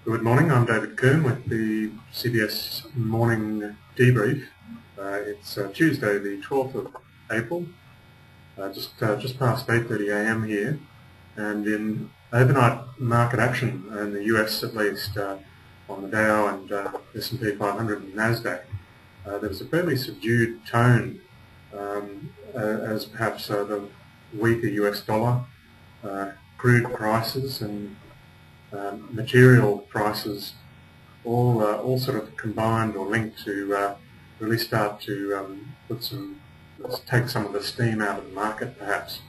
Good morning, I'm David Coombe with the CBS morning debrief. It's Tuesday the 12th of April, just past 8:30 a.m. here, and in overnight market action in the US at least, on the Dow and S&P 500 and Nasdaq, there was a fairly subdued tone as perhaps the weaker US dollar, crude prices and material prices all sort of combined or linked to really start to take some of the steam out of the market perhaps,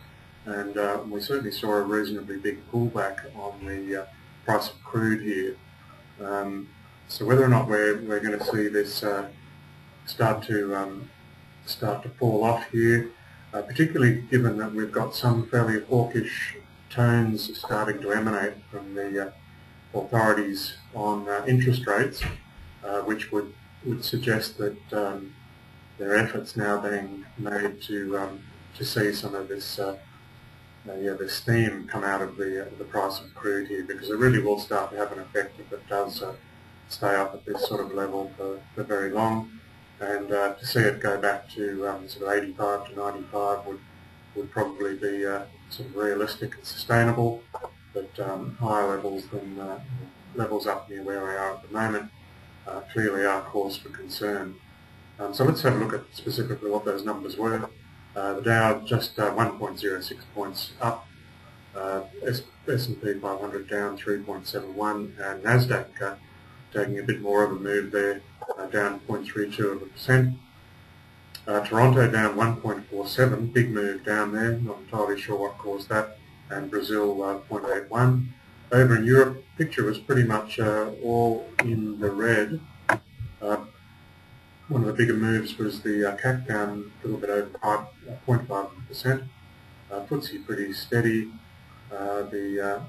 and we certainly saw a reasonably big pullback on the price of crude here. So whether or not we're going to see this start to fall off here, particularly given that we've got some fairly hawkish tones starting to emanate from the authorities on interest rates, which would suggest that there are efforts now being made to see some of this this steam come out of the price of crude here, because it really will start to have an effect if it does stay up at this sort of level for very long, and to see it go back to sort of 85 to 95 would probably be sort of realistic and sustainable, but higher levels than levels up near where we are at the moment clearly are cause for concern. So let's have a look at specifically what those numbers were. The Dow just 1.06 points up, S&P 500 down 3.71, and Nasdaq taking a bit more of a move there, down 0.32%. Toronto down 1.47, big move down there, not entirely sure what caused that, and Brazil 0.81. Over in Europe, the picture was pretty much all in the red. One of the bigger moves was the CAC down a little bit over 0.5%. FTSE pretty steady, the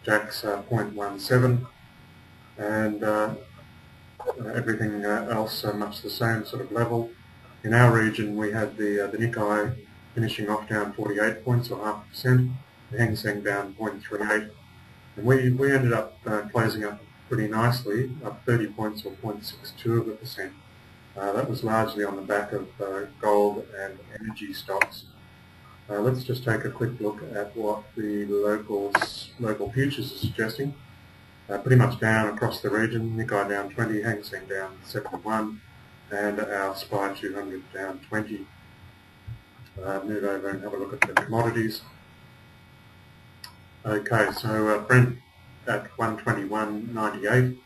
DAX 0.17, and everything else much the same sort of level. In our region, we had the Nikkei finishing off down 48 points or 0.5%, the Hang Seng down 0.38, and we ended up closing up pretty nicely, up 30 points or 0.62%. That was largely on the back of gold and energy stocks. Let's just take a quick look at what the local futures are suggesting. Pretty much down across the region, Nikkei down 20, Hang Seng down 71, and our SPY 200 down 20. Move over and have a look at the commodities. Okay, so Brent at 121.98,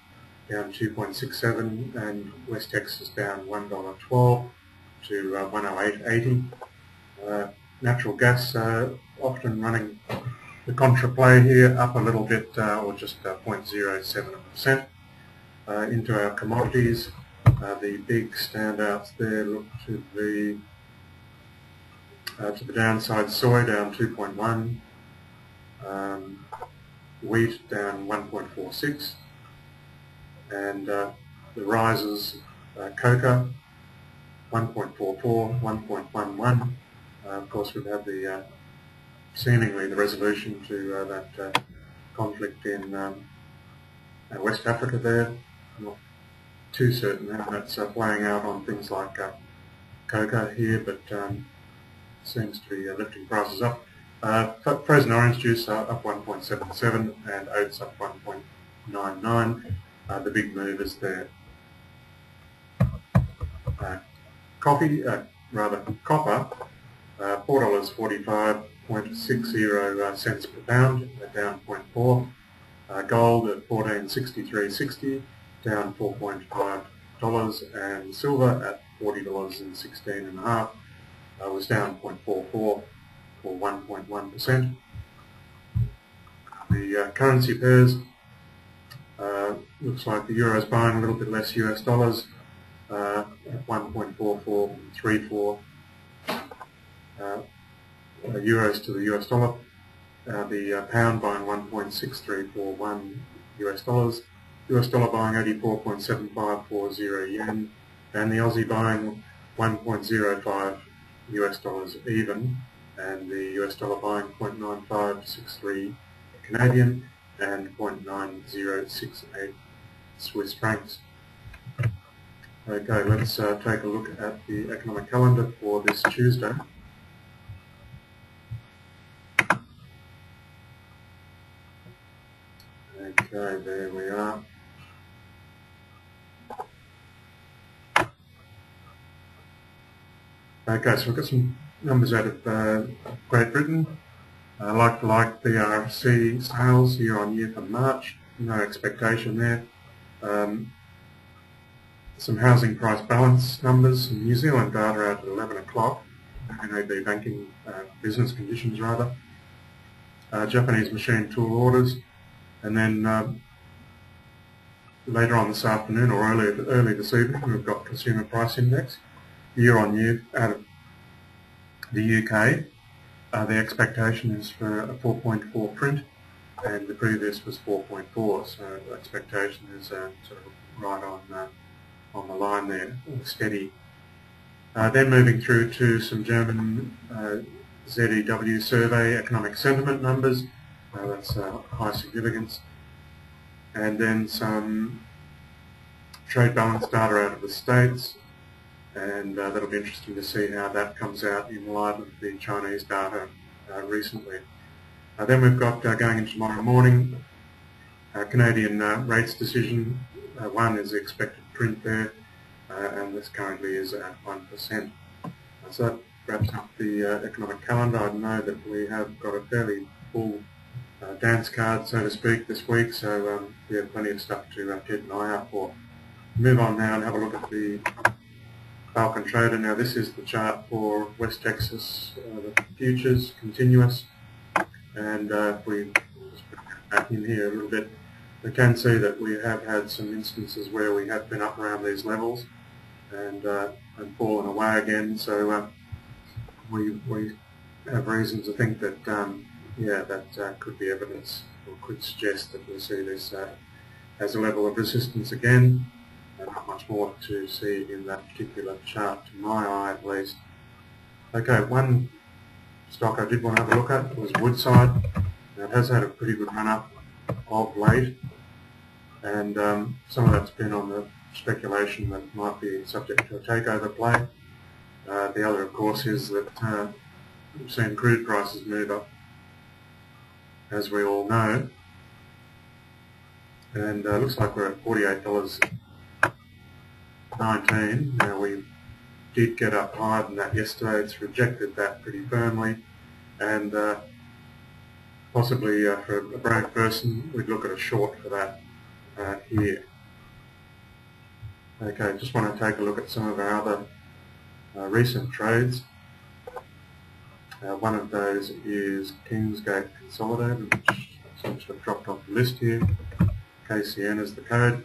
down 2.67, and West Texas down $1.12 to 108.80. Natural gas often running the contra play here, up a little bit, or just 0.07%. Into our commodities, the big standouts there look to the downside. Soy down 2.1, wheat down 1.46, and the rises, cocoa 1.44, 1.11. Of course, we've had the seemingly the resolution to that conflict in West Africa there. I'm not too certain how that's playing out on things like cocoa here, but seems to be lifting prices up. Frozen orange juice up 1.77, and oats up 1.99. The big move is there. Copper, $4.45.60 per pound, down 0.4. Gold at $14.63.60, down $4.5, and silver at $40.16.5 was down 0.44 or 1.1%. The currency pairs, looks like the euro is buying a little bit less US dollars, at 1.4434 euros to the US dollar. The pound buying 1.6341 US dollars, US dollar buying 84.7540 yen, and the Aussie buying 1.05 US dollars even, and the US dollar buying 0.9563 Canadian and 0.9068 Swiss francs. Okay, let's take a look at the economic calendar for this Tuesday. Okay, there we are. Okay, so we've got some numbers out of Great Britain. Like the RFC sales year on year for March, no expectation there. Some housing price balance numbers, some New Zealand data out at 11 o'clock, NAB banking business conditions rather. Japanese machine tool orders, and then later on this afternoon or early this evening we've got consumer price index year on year out of the UK. The expectation is for a 4.4 print, and the previous was 4.4, so the expectation is sort of right on the line there, steady. Then moving through to some German ZEW survey economic sentiment numbers, that's high significance, and then some trade balance data out of the States, and that'll be interesting to see how that comes out in light of the Chinese data recently. Then we've got going into tomorrow morning, Canadian rates decision. One is the expected print there, and this currently is at 1%. So that wraps up the economic calendar. I know that we have got a fairly full dance card, so to speak, this week, so we have plenty of stuff to keep an eye out for. Move on now and have a look at the Falcon Trader. Now this is the chart for West Texas, the futures, continuous, and if we just put that back in here a little bit, we can see that we have had some instances where we have been up around these levels and fallen away again, so we have reason to think that that could be evidence or could suggest that we'll see this as a level of resistance again. Not much more to see in that particular chart, to my eye at least. Okay, one stock I did want to have a look at was Woodside. Now, it has had a pretty good run-up of late, and some of that's been on the speculation that it might be subject to a takeover play. The other, of course, is that we've seen crude prices move up, as we all know, and looks like we're at $48.19. Now we did get up higher than that yesterday. It's rejected that pretty firmly, and possibly for a brave person we'd look at a short for that here. Okay, just want to take a look at some of our other recent trades. One of those is Kingsgate Consolidated, which seems to have dropped off the list here. KCN is the code.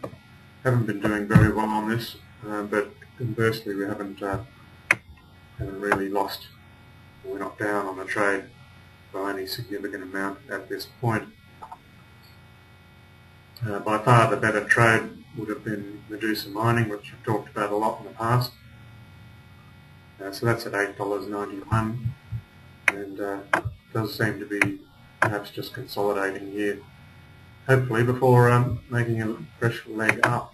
Haven't been doing very well on this, but conversely we haven't really lost, we're not down on the trade by any significant amount at this point. By far the better trade would have been Medusa Mining, which I've talked about a lot in the past. So that's at $8.91, and does seem to be perhaps just consolidating here, hopefully before making a fresh leg up.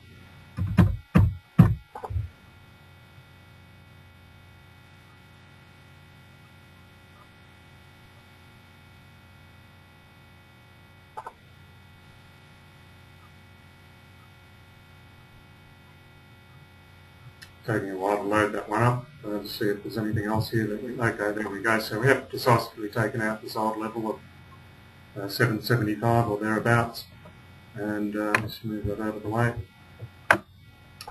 Taking a while to load that one up to see if there's anything else here that we, okay, there we go. So we have decisively taken out this old level of 775 or thereabouts, and let's move that out of the way.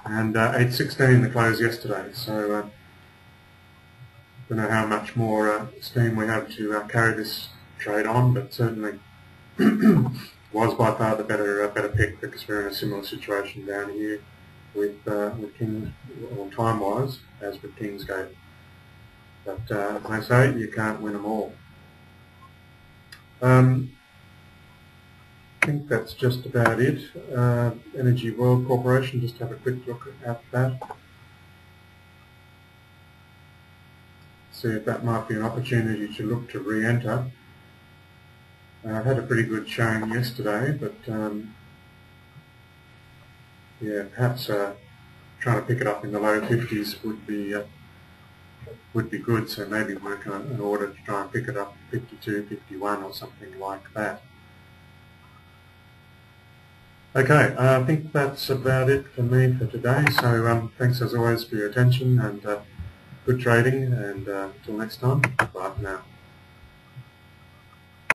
And 816 the close yesterday, so I don't know how much more steam we have to carry this trade on, but certainly was by far the better pick, because we're in a similar situation down here with Kings, or time-wise, as with Kingsgate. But as I say, you can't win them all. I think that's just about it. Energy World Corporation, just have a quick look at that. See if that might be an opportunity to look to re-enter. Had a pretty good showing yesterday, but yeah, perhaps trying to pick it up in the low 50s would be good. So maybe work on an order to try and pick it up 52, 51 or something like that. Okay, I think that's about it for me for today. So thanks as always for your attention, and good trading, and until next time, bye for now.